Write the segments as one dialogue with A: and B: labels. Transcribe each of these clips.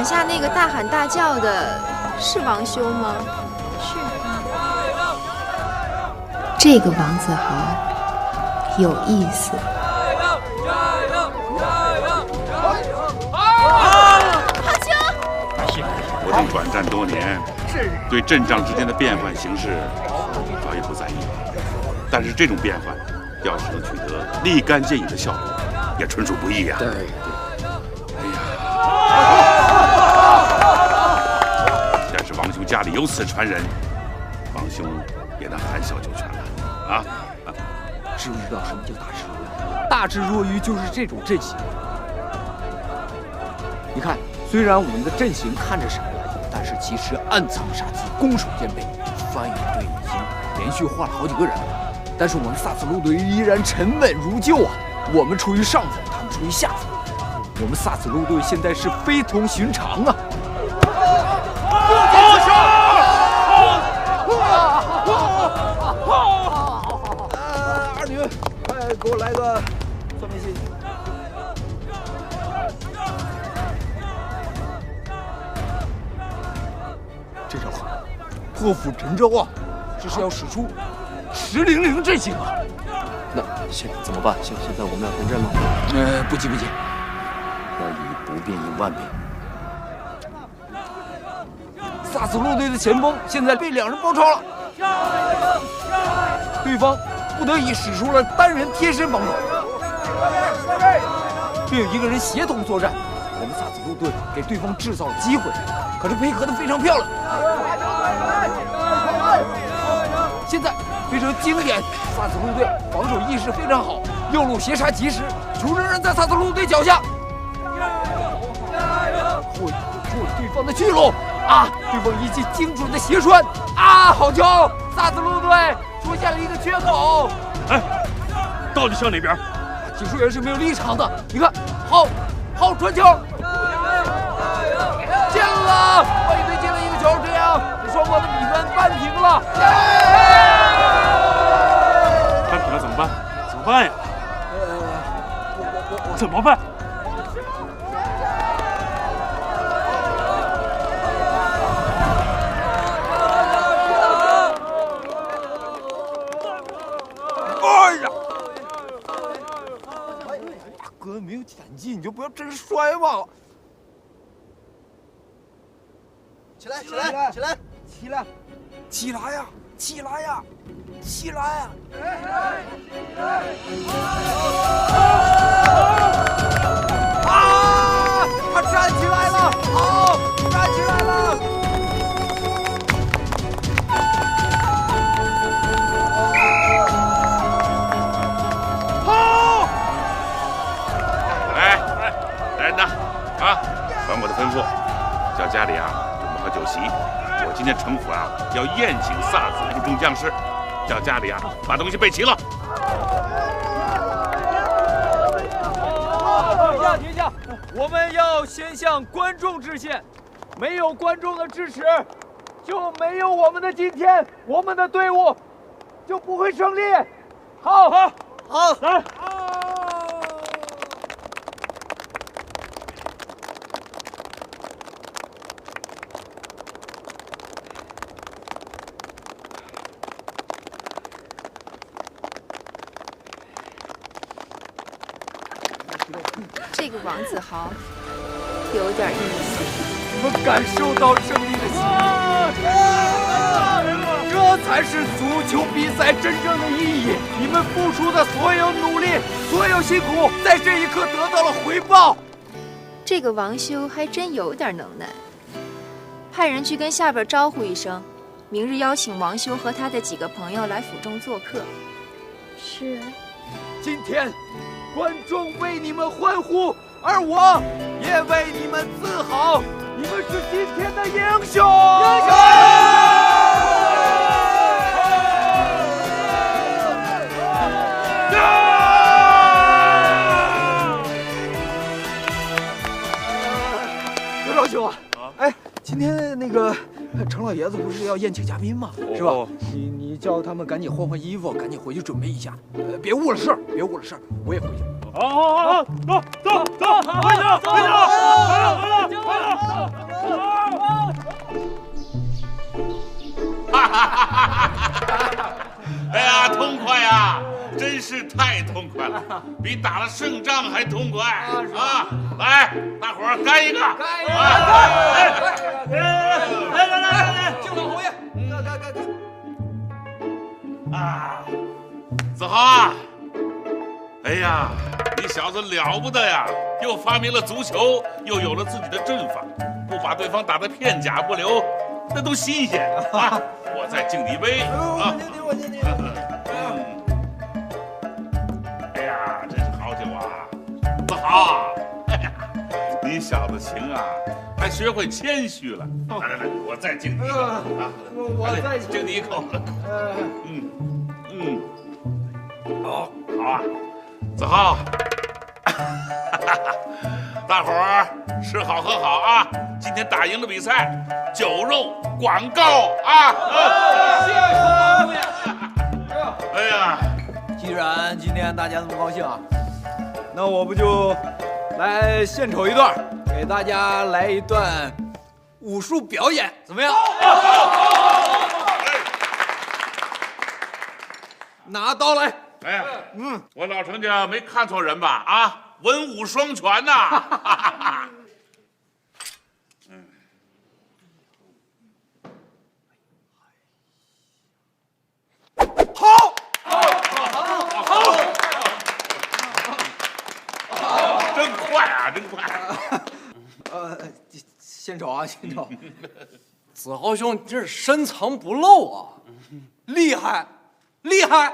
A: 场下那个大喊大叫的是王修吗？
B: 是。
A: 这个王子豪有意思。
B: 好球！
C: 我等短战多年，对阵仗之间的变换形式早已不在意了。但是这种变换，要是能取得立竿见影的效果，也纯属不易呀。
D: 对。
C: 要是王兄家里有此传人，王兄也能含笑九泉了啊！
D: 知不知道什么叫大智若愚？大智若愚就是这种阵型。你看，虽然我们的阵型看着傻了，但是其实暗藏杀机，攻守兼备。番禺队已经连续换了好几个人了，但是我们萨斯路队依然沉稳如旧啊！我们处于上风，他们处于下风。我们萨斯路队现在是非同寻常啊！
E: 二女，快给我来个酸梅蟹。
D: 这招好，破釜沉舟啊！这是要使出10-0-0阵型啊！
F: 那现在怎么办？现在我们要跟阵吗？
D: 不急，
F: 要以不变应万变。
D: 萨斯路队的前锋现在被2人包抄了，对方不得已使出了单人贴身防守，并有1个人协同作战。我们萨斯路队给对方制造了机会，可是配合得非常漂亮。现在非常经典，萨斯路队防守意识非常好，右路斜插及时，球仍然在萨斯路队脚下，扣住了对方的去路。对方一记精准的斜穿，好球！萨斯路队出现了一个缺口。
C: 到底向哪边？
D: 解说员是没有立场的。你看，好传球，进了！番禺队进了一个球，这样双方的比分扳平了。
C: 扳平了怎么办？怎么办呀？怎么办？
D: 哥没有胆气，你就不要真摔嘛！
E: 起来呀！他站起来了！好，站起来了！
C: 传我的吩咐，叫家里准备好酒席。我今天城府要宴请萨子路众将士，叫家里把东西备齐了。
D: 停下！我们要先向观众致谢，没有观众的支持，就没有我们的今天，我们的队伍就不会胜利。好，来。
A: 这个王子豪有点意思。
D: 我们感受到胜利的喜悦，这才是足球比赛真正的意义。你们付出的所有努力，所有辛苦，在这一刻得到了回报。
A: 这个王修还真有点能耐，派人去跟下边招呼一声，明日邀请王修和他的几个朋友来府中做客。
B: 是。
D: 今天，观众为你们欢呼，而我也为你们自豪。你们是今天的英雄！刘少兄今天那个程老爷子不是要宴请嘉宾吗？是吧？你叫他们赶紧换衣服，赶紧回去准备一下。别误了事儿，我也回去。
G: 好，走，回去，回
C: 哎呀，痛快呀！真是太痛快了，比打了胜仗还痛快啊！来，大伙儿干一个！
E: 干一个！来，敬老侯爷，干！
C: 啊，子豪啊！哎呀，你小子了不得呀！又发明了足球，又有了自己的阵法，不把对方打得片甲不留，那都新鲜啊！我再敬你一杯啊！
E: 我敬你。
C: 哎呀，真是好酒啊！子豪，哎呀，你小子行啊，还学会谦虚了。来，我再敬你一口啊！
E: 我再
C: 敬你一口。好啊，子豪，大伙儿吃好喝好啊！今天打赢了比赛，酒肉广告啊！
E: 谢谢侯爷。
C: 哎呀，
E: 既然今天大家那么高兴啊，那我不就来献丑一段，给大家来一段武术表演，怎么样？拿刀来。
C: 哎呀，我老程家没看错人吧？啊，文武双全呐！
E: 好，
C: 真快啊，真快！
E: 献丑啊，献丑！
F: 子豪兄，你这是深藏不露啊，
E: 厉害，厉害！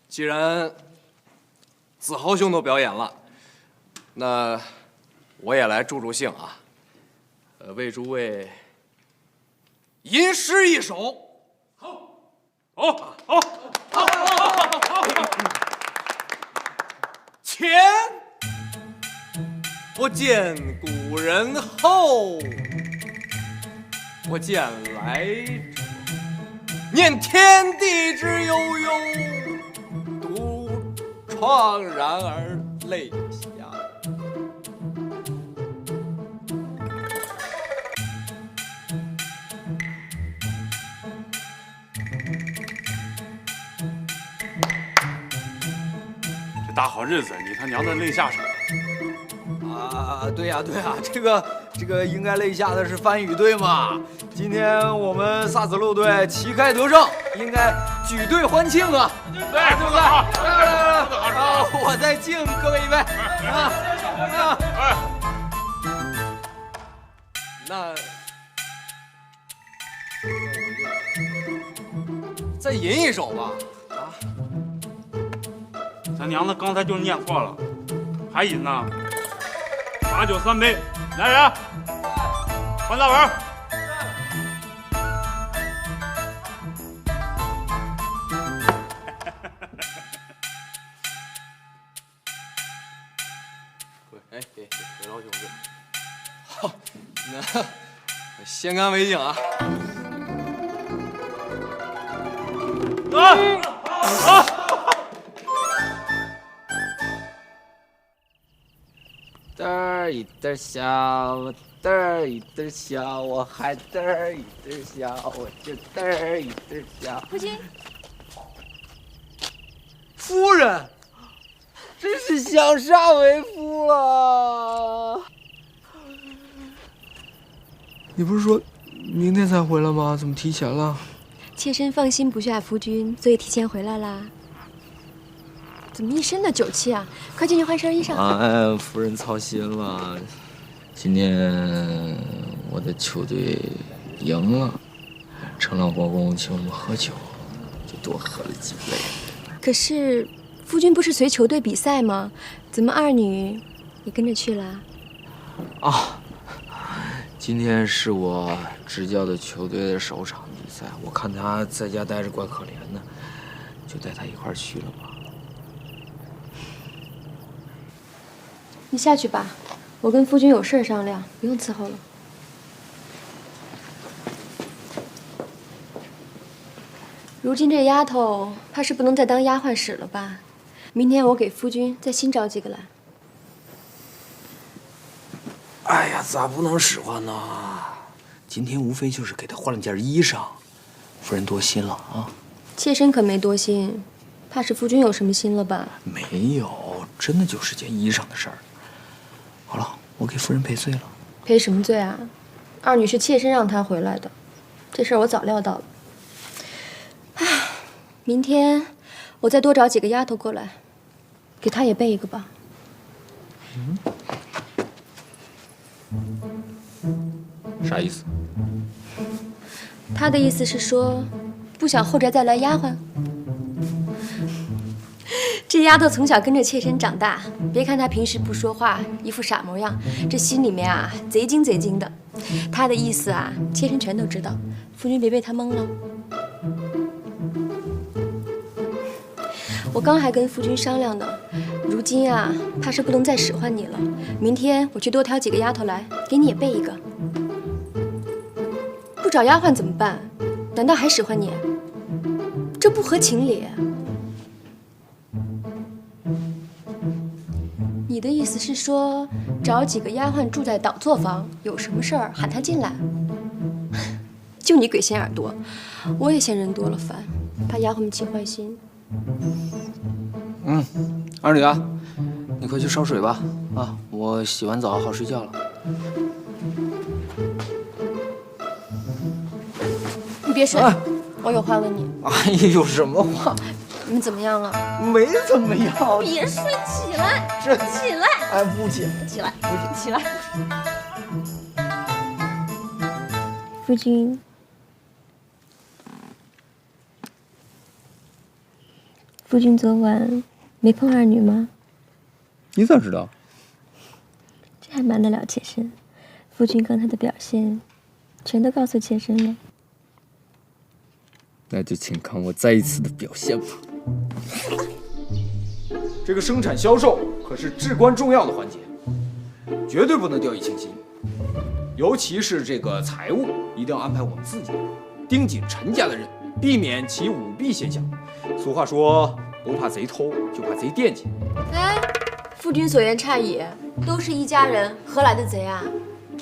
F: 既然子豪兄都表演了，那我也来助助兴啊，为诸位吟诗一首。好。前不见古人后，我见来者念天地之悠悠，独怆然而泪下。
G: 这大好日子，你他娘的泪下手！
E: 啊，对呀，这个应该泪下的是番禺队嘛。今天我们萨子路队旗开得胜，应该举队欢庆啊，对不对？来，我再敬各位一杯
F: 那再吟一首吧。
G: 咱娘的刚才就念错了，还饮呢？罚酒3杯，来人，换大碗。
F: 给老兄弟。好，那先干为敬啊！
D: 嘚儿一嘚笑，我嘚儿一嘚笑，我还嘚儿一嘚笑，我就嘚儿一嘚笑。
A: 夫君，
D: 夫人，真是想杀为夫了。你不是说明天才回来吗？怎么提前了？
B: 妾身放心不下夫君，所以提前回来啦。怎么一身的酒气啊？快进去换身衣裳。
D: 夫人操心了。今天我的球队赢了，成老国公请我们喝酒，就多喝了几杯。
B: 可是夫君不是随球队比赛吗？怎么二女也跟着去了？
D: 今天是我执教的球队的首场比赛，我看他在家待着怪可怜的，就带他一块儿去了吧。
B: 你下去吧，我跟夫君有事商量，不用伺候了。如今这丫头怕是不能再当丫鬟使了吧？明天我给夫君再新找几个来。
D: 哎呀，咋不能使唤呢？今天无非就是给他换了件衣裳，夫人多心了啊。
B: 妾身可没多心，怕是夫君有什么心了吧？
D: 没有，真的就是件衣裳的事儿。好了，我给夫人赔罪了。
B: 赔什么罪啊？二女是妾身让她回来的，这事儿我早料到了。唉，明天我再多找几个丫头过来，给她也备一个吧。
D: 啥意思？
B: 她的意思是说，不想后宅再来丫鬟。这丫头从小跟着妾身长大，别看她平时不说话，一副傻模样，这心里面啊贼精贼精的。她的意思啊，妾身全都知道，夫君别被她蒙了。我刚还跟夫君商量呢，如今啊，怕是不能再使唤你了。明天我去多挑几个丫头来，给你也备一个。不找丫鬟怎么办？难道还使唤你？这不合情理。你的意思是说，找几个丫鬟住在倒座房，有什么事儿喊她进来？就你鬼心眼多，我也嫌人多了烦，怕丫鬟们起坏心。
D: 二女啊，你快去烧水吧。啊，我洗完澡好睡觉了。
B: 你别睡，我有话问你。
D: 哎呀，有什么话？
B: 你们怎么样了？
D: 没怎么样。
B: 别睡，起来，起来！
D: 哎，不起，
B: 起来，起来！夫君，夫君昨晚没碰二女吗？
D: 你咋知道？
B: 这还瞒得了妾身？夫君刚才的表现，全都告诉妾身了。
D: 那就请看我再一次的表现吧。这个生产销售可是至关重要的环节，绝对不能掉以轻心。尤其是这个财务，一定要安排我们自己人，盯紧陈家的人，避免其舞弊现象。俗话说，不怕贼偷，就怕贼惦记。
B: 哎，夫君所言差矣，都是一家人，何来的贼啊？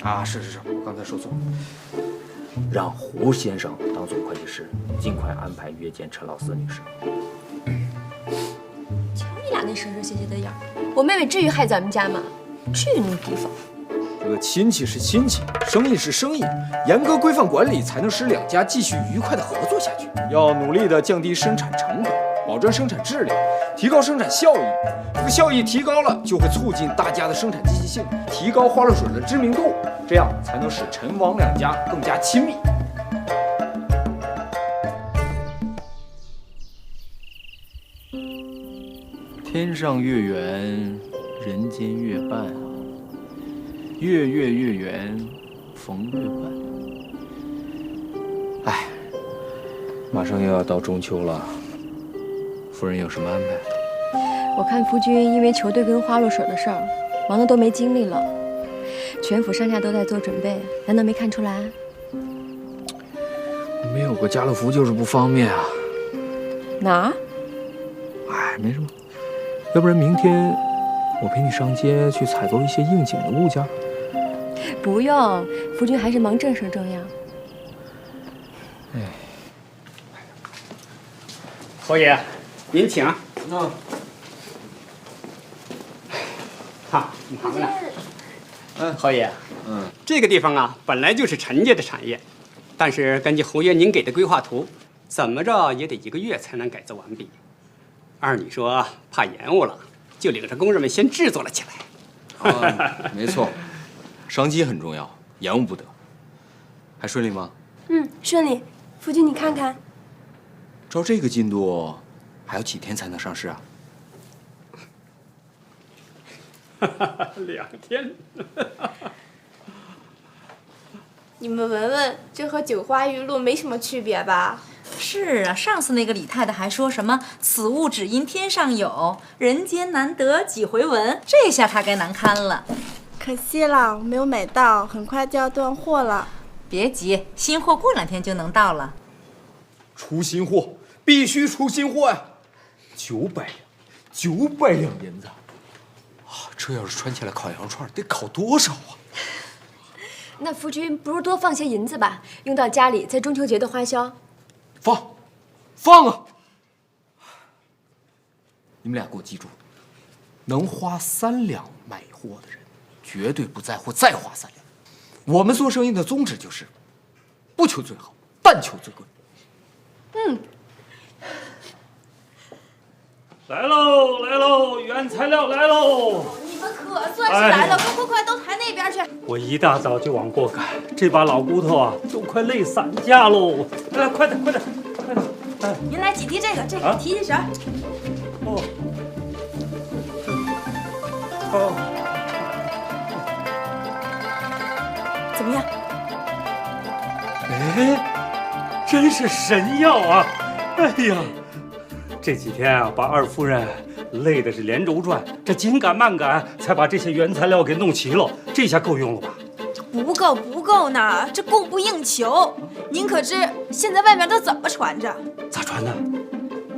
D: 啊，是，我刚才说错了。让胡先生当总会计师，尽快安排约见陈老四女士。
B: 瞧你俩那蛇蛇蝎蝎的样儿，我妹妹至于害咱们家吗？去那地方！
D: 这个亲戚是亲戚，生意是生意，严格规范管理才能使两家继续愉快的合作下去。要努力的降低生产成本，保证生产质量，提高生产效益。这个效益提高了，就会促进大家的生产积极性，提高花露水的知名度，这样才能使陈王两家更加亲密。天上月圆，人间月半啊。月月月圆，逢月半。哎，马上又要到中秋了，夫人有什么安排？
B: 我看夫君因为球队跟花露水的事儿，忙得都没精力了。全府上下都在做准备，难道没看出来？
D: 没有个家乐福就是不方便啊。
B: 哪儿？
D: 哎，没什么。要不然明天我陪你上街去采购一些应景的物件。
B: 不用，夫君还是忙正事重要。
D: 哎，
H: 侯爷，您请。好，你忙呢。侯爷，这个地方啊，本来就是陈家的产业，但是根据侯爷您给的规划图，怎么着也得1个月才能改造完毕。二女说怕延误了，就领着工人们先制作了起来。
E: 没错，商机很重要，延误不得。还顺利吗？
B: 顺利。夫君你看看，
E: 照这个进度，还有几天才能上市啊
H: ？2天。
I: 你们闻闻，这和九花玉露没什么区别吧？
J: 是啊，上次那个李太太还说什么“此物只因天上有，人间难得几回闻”，这下她该难堪了。
I: 可惜了，我没有买到，很快就要断货了。
J: 别急，新货过2天就能到了。
D: 出新货
E: 必须出新货呀！900两，900两银子啊！这要是穿起来烤羊串，得烤多少啊？
B: 那夫君不如多放些银子吧，用到家里，在中秋节的花销。
E: 放啊！你们俩给我记住，能花3两买货的人，绝对不在乎再花3两。我们做生意的宗旨就是，不求最好，但求最贵。
G: 来喽，原材料来喽！
I: 你们可算是来了，快，都抬那边去！
G: 我一大早就往过赶，这把老骨头啊，都快累散架喽！来，快点！
I: 您来几提这个提提绳。怎么样？
G: 哎，真是神药啊！哎呀，这几天啊，把二夫人累的是连轴转，这紧赶慢赶，才把这些原材料给弄齐了。这下够用了吧？
I: 不够呢，这供不应求。您可知现在外面都怎么传着？
G: 咋传的？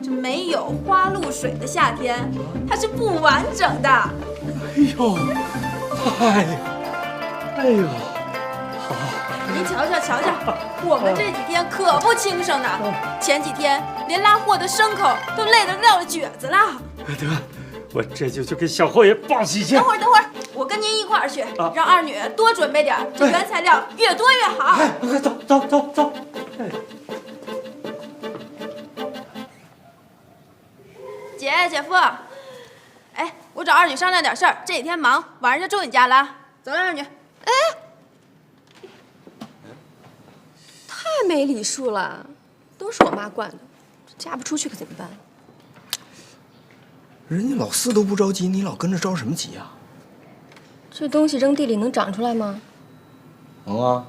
I: 这没有花露水的夏天，它是不完整的。
G: 哎呦，好，
I: 您瞧瞧，我们这几天可不轻省呢。前几天连拉货的牲口都累得撂了蹶子了。
G: 得，我这就给小侯爷报喜去。
I: 等会儿，我跟您一块儿去，让二女多准备点，这原材料越多越好。
G: 快走！
I: 姐夫，哎，我找二女商量点事儿，这几天忙，晚上就住你家了啊。走了，二女。哎，
B: 太没礼数了，都是我妈惯的，嫁不出去可怎么办？
E: 人家老四都不着急，你老跟着着什么急啊？
B: 这东西扔地里能长出来吗？
E: 能啊，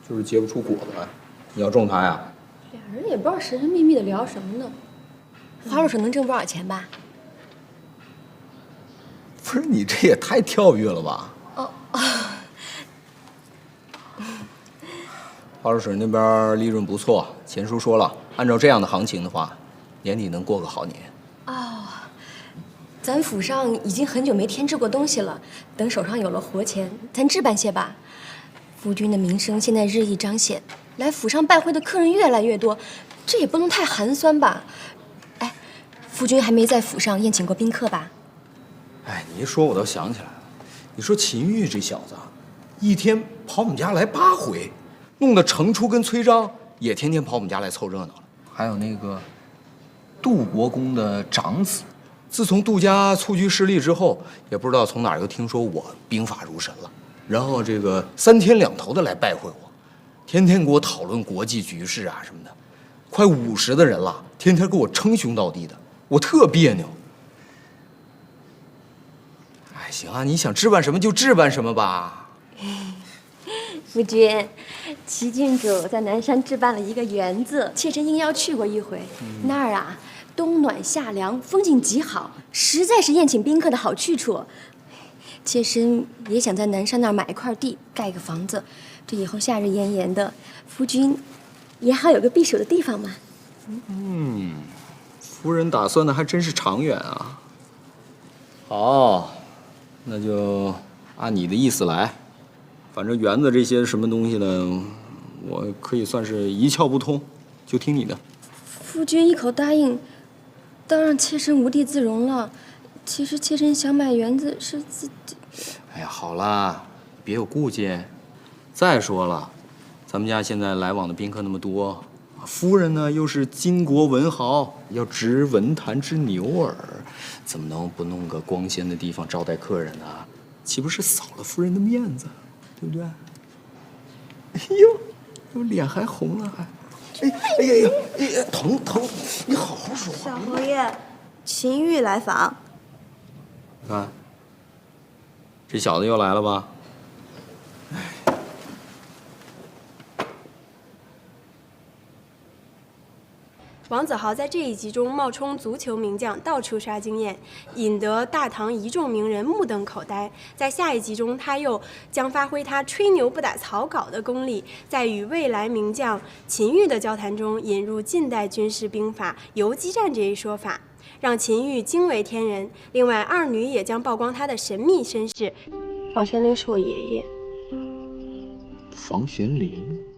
E: 就是结不出果子来。你要种它呀？
B: 俩人也不知道神神秘秘的聊什么呢。花露水能挣多少钱吧？
E: 不是你这也太跳跃了吧？花露水那边利润不错，钱叔说了，按照这样的行情的话，年底能过个好年。
B: 咱府上已经很久没添置过东西了，等手上有了活钱，咱置办些吧。夫君的名声现在日益彰显，来府上拜会的客人越来越多，这也不能太寒酸吧？哎，夫君还没在府上宴请过宾客吧？
E: 哎，你一说我倒想起来了，你说秦玉这小子，一天跑我们家来8回，弄得程初跟崔章也天天跑我们家来凑热闹了。还有那个杜国公的长子。自从杜家蹴鞠失利之后，也不知道从哪儿又听说我兵法如神了，然后这个3天2头的来拜会我，天天给我讨论国际局势啊什么的，快50的人了，天天给我称兄道弟的，我特别扭。哎，行啊，你想置办什么就置办什么吧。
B: 夫君，齐郡主在南山置办了一个园子，妾身应邀去过一回，那儿啊。冬暖夏凉，风景极好，实在是宴请宾客的好去处。妾身也想在南山那儿买一块地，盖个房子，这以后夏日炎炎的，夫君也好有个避暑的地方嘛。
E: 夫人打算的还真是长远啊。好，那就按你的意思来。反正园子这些什么东西呢，我可以算是一窍不通，就听你的。
B: 夫君一口答应。倒让妾身无地自容了。其实妾身想买园子是自己。
E: 哎呀，好啦，别有顾忌。再说了，咱们家现在来往的宾客那么多，夫人呢又是巾帼文豪，要值文坛之牛耳，怎么能不弄个光鲜的地方招待客人呢？岂不是扫了夫人的面子，对不对？哎呦，我脸还红了还。哎呀，疼！你好好说话。
I: 小侯爷，秦玉来访。
E: 你看，这小子又来了吧？
K: 王子豪在这一集中冒充足球名将，到处刷经验，引得大唐一众名人目瞪口呆。在下一集中，他又将发挥他吹牛不打草稿的功力，在与未来名将秦玉的交谈中，引入近代军事兵法游击战这一说法，让秦玉惊为天人。另外，二女也将曝光她的神秘身世，房玄龄是我爷爷。
D: 房玄龄。